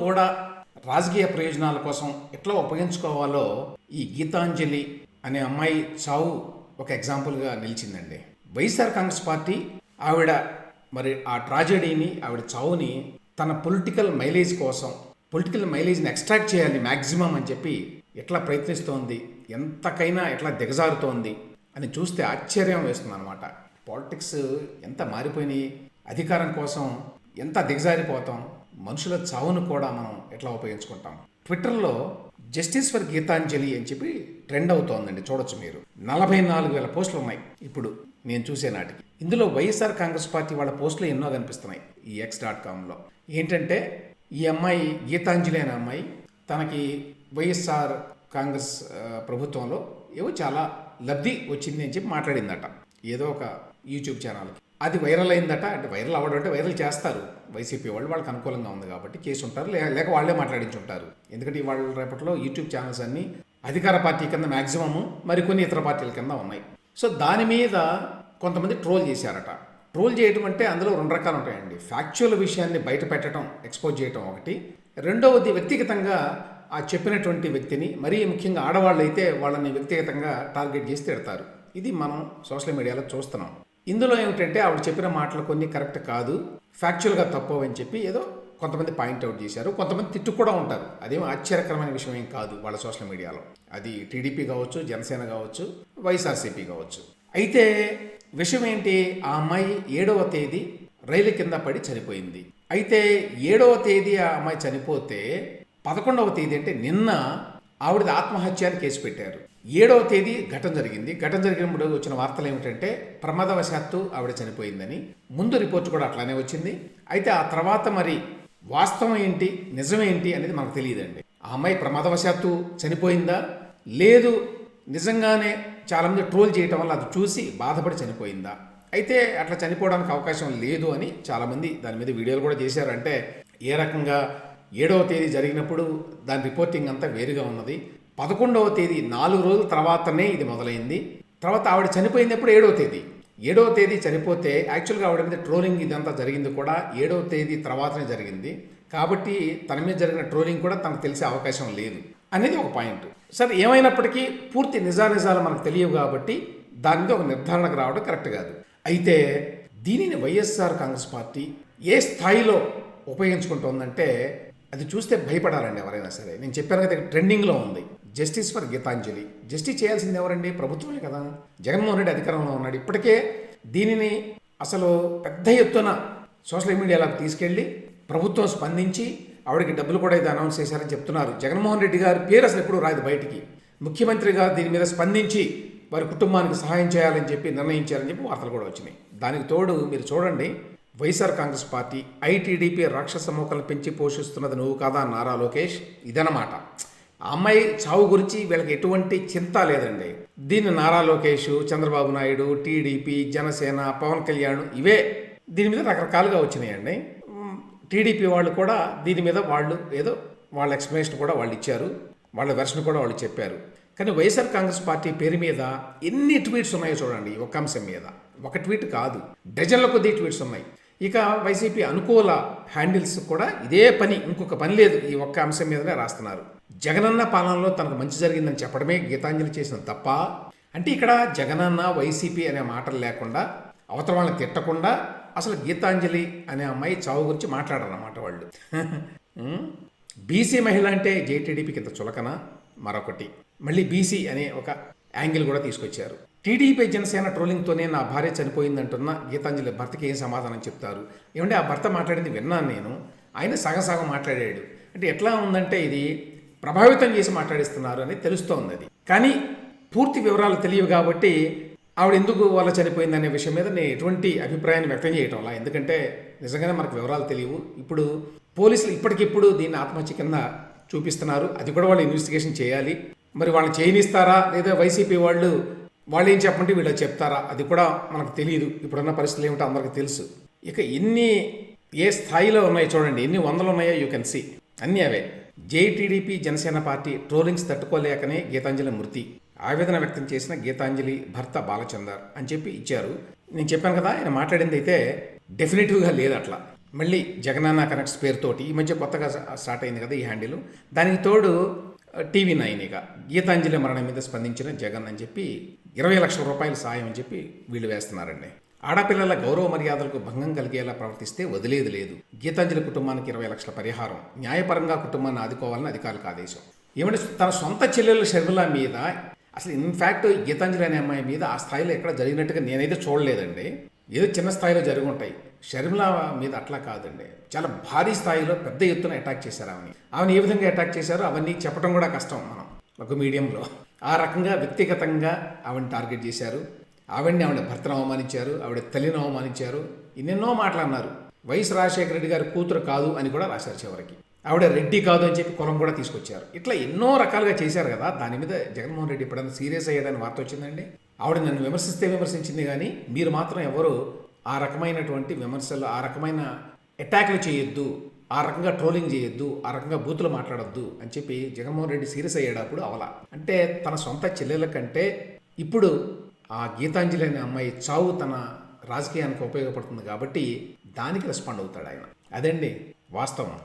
కూడా రాజకీయ ప్రయోజనాల కోసం ఎట్లా ఉపయోగించుకోవాలో ఈ గీతాంజలి అనే అమ్మాయి చావు ఒక ఎగ్జాంపుల్గా నిలిచిందండి. వైఎస్ఆర్ కాంగ్రెస్ పార్టీ ఆవిడ మరి ఆ ట్రాజెడీని, ఆవిడ చావుని తన పొలిటికల్ మైలేజ్ కోసం, పొలిటికల్ మైలేజ్ని ఎక్స్ట్రాక్ట్ చేయాలి మ్యాక్సిమం అని చెప్పి ఎట్లా ప్రయత్నిస్తోంది, ఎంతకైనా ఎట్లా దిగజారుతోంది అని చూస్తే ఆశ్చర్యం వేస్తుంది అనమాట. పాలిటిక్స్ ఎంత మారిపోయినాయి, అధికారం కోసం ఎంత దిగజారిపోతాం, మనుషుల చావును కూడా మనం ఎట్లా ఉపయోగించుకుంటాం. ట్విట్టర్లో జస్టిస్ ఫర్ గీతాంజలి అని చెప్పి ట్రెండ్ అవుతోందండి, చూడొచ్చు మీరు. 44,000 పోస్టులు ఉన్నాయి ఇప్పుడు నేను చూసే నాటికి. ఇందులో వైఎస్ఆర్ కాంగ్రెస్ పార్టీ వాళ్ళ పోస్టులు ఎన్నో కనిపిస్తున్నాయి ఈ x.comలో. ఏంటంటే ఈ అమ్మాయి గీతాంజలి అనే అమ్మాయి తనకి వైఎస్ఆర్ కాంగ్రెస్ ప్రభుత్వంలో ఏవో చాలా లబ్ధి వచ్చింది అని చెప్పి మాట్లాడిందట ఏదో ఒక యూట్యూబ్ ఛానల్కి. అది వైరల్ అయిందట. అంటే వైరల్ అవ్వడం అంటే వైరల్ చేస్తారు వైసీపీ వాళ్ళు, వాళ్ళకి అనుకూలంగా ఉంది కాబట్టి కేసు ఉంటారు, లేక వాళ్ళే మాట్లాడించుంటారు. ఎందుకంటే వాళ్ళ రేపట్లో యూట్యూబ్ ఛానల్స్ అన్నీ అధికార పార్టీ కింద మ్యాక్సిమము, మరికొన్ని ఇతర పార్టీల కింద ఉన్నాయి. సో దాని మీద కొంతమంది ట్రోల్ చేశారట. ట్రోల్ చేయడం అంటే అందులో 2 రకాలు ఉంటాయండి. ఫ్యాక్చువల్ విషయాన్ని బయట పెట్టడం, ఎక్స్పోజ్ చేయడం ఒకటి. రెండవది వ్యక్తిగతంగా ఆ చెప్పినటువంటి వ్యక్తిని, మరీ ముఖ్యంగా ఆడవాళ్ళు అయితే వాళ్ళని వ్యక్తిగతంగా టార్గెట్ చేసి తిడతారు. ఇది మనం సోషల్ మీడియాలో చూస్తున్నాం. ఇందులో ఏమిటంటే ఆవిడ చెప్పిన మాటలు కొన్ని కరెక్ట్ కాదు, ఫ్యాక్చువల్గా తప్పు అని చెప్పి ఏదో కొంతమంది పాయింట్అవుట్ చేశారు. కొంతమంది తిట్టు కూడా ఉంటారు. అదేమో ఆశ్చర్యకరమైన విషయం ఏం కాదు వాళ్ళ సోషల్ మీడియాలో. అది టీడీపీ కావచ్చు, జనసేన కావచ్చు, వైఎస్ఆర్సీపీ కావచ్చు. అయితే విషయం ఏంటి, ఆ అమ్మాయి 7వ తేదీ రైలు కింద పడి చనిపోయింది. అయితే 7వ తేదీ ఆ అమ్మాయి చనిపోతే 11వ తేదీ అంటే నిన్న ఆవిడది ఆత్మహత్య అని కేసు పెట్టారు. 7వ తేదీ ఘటన జరిగింది. ఘటన జరిగినప్పుడు వచ్చిన వార్తలు ఏమిటంటే ప్రమాదవశాత్తు ఆవిడ చనిపోయిందని. ముందు రిపోర్ట్ కూడా అట్లానే వచ్చింది. అయితే ఆ తర్వాత మరి వాస్తవం ఏంటి, నిజమేంటి అనేది మనకు తెలియదండి. ఆ అమ్మాయి ప్రమాదవశాత్తు చనిపోయిందా, లేదు నిజంగానే చాలామంది ట్రోల్ చేయటం వల్ల అది చూసి బాధపడి చనిపోయిందా, అయితే అట్లా చనిపోవడానికి అవకాశం లేదు అని చాలామంది దాని మీద వీడియోలు కూడా చేశారు. అంటే ఏ రకంగా 7వ తేదీ జరిగినప్పుడు దాని రిపోర్టింగ్ అంతా వేరుగా ఉన్నది. 11వ తేదీ 4 రోజుల తర్వాతనే ఇది మొదలైంది. తర్వాత ఆవిడ చనిపోయింది ఎప్పుడు 7వ తేదీ. 7వ తేదీ చనిపోతే యాక్చువల్గా ఆవిడ మీద ట్రోలింగ్ ఇదంతా జరిగింది కూడా 7వ తేదీ తర్వాతనే జరిగింది. కాబట్టి తన మీద జరిగిన ట్రోలింగ్ కూడా తనకు తెలిసే అవకాశం లేదు అనేది ఒక పాయింట్. సరే, ఏమైనప్పటికీ పూర్తి నిజానిజాలు మనకు తెలియవు కాబట్టి దాని మీద ఒక నిర్ధారణకు రావడం కరెక్ట్ కాదు. అయితే దీనిని వైఎస్ఆర్ కాంగ్రెస్ పార్టీ ఏ స్థాయిలో ఉపయోగించుకుంటోందంటే అది చూస్తే భయపడాలండి ఎవరైనా సరే. నేను చెప్పాను కదా, ట్రెండింగ్లో ఉంది జస్టిస్ ఫర్ గీతాంజలి. జస్టిస్ చేయాల్సింది ఎవరండి? ప్రభుత్వమే కదా. జగన్మోహన్ రెడ్డి అధికారంలో ఉన్నాడు. ఇప్పటికే దీనిని అసలు పెద్ద ఎత్తున సోషల్ మీడియాలోకి తీసుకెళ్ళి ప్రభుత్వం స్పందించి ఆవిడకి డబ్బులు కూడా ఇది అనౌన్స్ చేశారని చెప్తున్నారు. జగన్మోహన్ రెడ్డి గారి పేరు అసలు ఎప్పుడు రాదు బయటికి. ముఖ్యమంత్రిగా దీని మీద స్పందించి వారి కుటుంబానికి సహాయం చేయాలని చెప్పి నిర్ణయించారని చెప్పి వార్తలు కూడా వచ్చినాయి. దానికి తోడు మీరు చూడండి, వైఎస్ఆర్ కాంగ్రెస్ పార్టీ ఐటీడీపీ రాక్షస మోకలను పెంచి పోషిస్తున్నది నువ్వు కాదా నారా లోకేష్, ఇదన్నమాట. ఆ అమ్మాయి చావు గురించి వీళ్ళకి ఎటువంటి చింత లేదండి. దీన్ని నారా లోకేష్, చంద్రబాబు నాయుడు, టీడీపీ, జనసేన, పవన్ కళ్యాణ్ ఇవే దీని మీద రకరకాలుగా వచ్చినాయండి. టీడీపీ వాళ్ళు కూడా దీని మీద వాళ్ళు ఏదో వాళ్ళ ఎక్స్ప్లెనేషన్ కూడా వాళ్ళు ఇచ్చారు, వాళ్ళ వెర్షన్ కూడా వాళ్ళు చెప్పారు. కానీ వైఎస్ఆర్ కాంగ్రెస్ పార్టీ పేరు మీద ఎన్ని ట్వీట్స్ ఉన్నాయో చూడండి. ఒక అంశం మీద ఒక ట్వీట్ కాదు, డజన్ల కొద్ది ట్వీట్స్ ఉన్నాయి. ఇక వైసీపీ అనుకూల హ్యాండిల్స్ కూడా ఇదే పని, ఇంకొక పని లేదు, ఈ ఒక్క అంశం మీదనే రాస్తున్నారు. జగనన్న పాలనలో తనకు మంచి జరిగిందని చెప్పడమే గీతాంజలి చేసిన తప్ప. అంటే ఇక్కడ జగనన్న, వైసీపీ అనే మాటలు లేకుండా, అవతల వాళ్ళని తిట్టకుండా అసలు గీతాంజలి అనే అమ్మాయి చావు గురించి మాట్లాడారన్నమాట వాళ్ళు. బీసీ మహిళ అంటే జేటీడీపీకి ఇంత చులకన మరొకటి. మళ్ళీ బీసీ అనే ఒక యాంగిల్ కూడా తీసుకొచ్చారు. టీడీపీ జనసేన ట్రోలింగ్తోనే నా భార్య చనిపోయిందంటున్న గీతాంజలి భర్తకి ఏం సమాధానం చెప్తారు? ఏమంటే ఆ భర్త మాట్లాడింది విన్నాను నేను, ఆయన సగం మాట్లాడాడు. అంటే ఎట్లా ఉందంటే ఇది ప్రభావితం చేసి మాట్లాడిస్తున్నారు అని తెలుస్తోంది. అది కానీ పూర్తి వివరాలు తెలియవు కాబట్టి ఆవిడ ఎందుకు వాళ్ళ చనిపోయిందనే విషయం మీద నేను ఎటువంటి అభిప్రాయాన్ని వ్యక్తం చేయటంలా. ఎందుకంటే నిజంగానే మనకు వివరాలు తెలియవు. ఇప్పుడు పోలీసులు ఇప్పటికిప్పుడు దీన్ని ఆత్మహత్య కింద చూపిస్తున్నారు. అది కూడా వాళ్ళు ఇన్వెస్టిగేషన్ చేయాలి. మరి వాళ్ళని చేయనిస్తారా లేదా వైసీపీ వాళ్ళు ఏం చెప్పంటే వీళ్ళు చెప్తారా, అది కూడా మనకు తెలియదు. ఇప్పుడున్న పరిస్థితులు ఏమిటో అందరికీ తెలుసు. ఇక ఏ స్థాయిలో ఉన్నాయో చూడండి, ఎన్ని వందలు ఉన్నాయో యూ కెన్ సీ. అన్నీ అవే. జేటీడీపీ జనసేన పార్టీ ట్రోలింగ్స్ తట్టుకోలేకనే గీతాంజలి మృతి, ఆవేదన వ్యక్తం చేసిన గీతాంజలి భర్త బాలచందర్ అని చెప్పి ఇచ్చారు. నేను చెప్పాను కదా, ఆయన మాట్లాడింది అయితే డెఫినెటివ్గా లేదు. అట్లా మళ్ళీ జగనన్న కనెక్ట్స్ పేరుతోటి ఈ మధ్య కొత్తగా స్టార్ట్ అయింది కదా ఈ హ్యాండిల్. దానికి తోడు TV9 ఇక గీతాంజలి మరణం మీద స్పందించిన జగన్ అని చెప్పి 20 లక్షల రూపాయల సాయం అని చెప్పి వీళ్ళు వేస్తున్నారండి. ఆడపిల్లల గౌరవ మర్యాదలకు భంగం కలిగేలా ప్రవర్తిస్తే వదిలేది లేదు. గీతాంజలి కుటుంబానికి 20 లక్షల పరిహారం, న్యాయపరంగా కుటుంబాన్ని ఆదుకోవాలని అధికారులకు ఆదేశం. ఏమంటే తన సొంత చెల్లెలు షర్మిల మీద అసలు ఇన్ఫ్యాక్ట్ గీతాంజలి అనే అమ్మాయి మీద ఆ స్థాయిలో ఎక్కడ జరిగినట్టుగా నేనైతే చూడలేదండి. ఏదో చిన్న స్థాయిలో జరిగి ఉంటాయి. షర్మిల మీద అట్లా కాదండి, చాలా భారీ స్థాయిలో పెద్ద ఎత్తున అటాక్ చేశారు ఆమెను ఏ విధంగా అటాక్ చేశారో అవన్నీ చెప్పడం కూడా కష్టం మనం ఒక మీడియంలో. ఆ రకంగా వ్యక్తిగతంగా ఆవిడని టార్గెట్ చేశారు. ఆవిడ భర్తను అవమానించారు, ఆవిడ తల్లిని అవమానించారు, ఎన్నెన్నో మాటలన్నారు. వైఎస్ రాజశేఖర రెడ్డి గారి కూతురు కాదు అని కూడా రాశారు చివరికి. ఆవిడ రెడ్డి కాదు అని చెప్పి కులం కూడా తీసుకొచ్చారు. ఇట్లా ఎన్నో రకాలుగా చేశారు కదా. దాని మీద జగన్మోహన్ రెడ్డి ఎప్పుడైనా సీరియస్ అయ్యాడని వార్త వచ్చిందండి. ఆవిడ నన్ను విమర్శిస్తే విమర్శించింది, కానీ మీరు మాత్రం ఎవరు ఆ రకమైనటువంటి విమర్శలు, ఆ రకమైన అటాక్లు చేయొద్దు, ఆ రకంగా ట్రోలింగ్ చేయొద్దు, ఆ రకంగా బూతులు మాట్లాడొద్దు అని చెప్పి జగన్మోహన్ రెడ్డి సీరియస్ అయ్యేటప్పుడు అవలా. అంటే తన సొంత చెల్లెల కంటే ఇప్పుడు ఆ గీతాంజలి అనే అమ్మాయి చావు తన రాజకీయానికి ఉపయోగపడుతుంది కాబట్టి దానికి రెస్పాండ్ అవుతాడు ఆయన. అదండి వాస్తవం.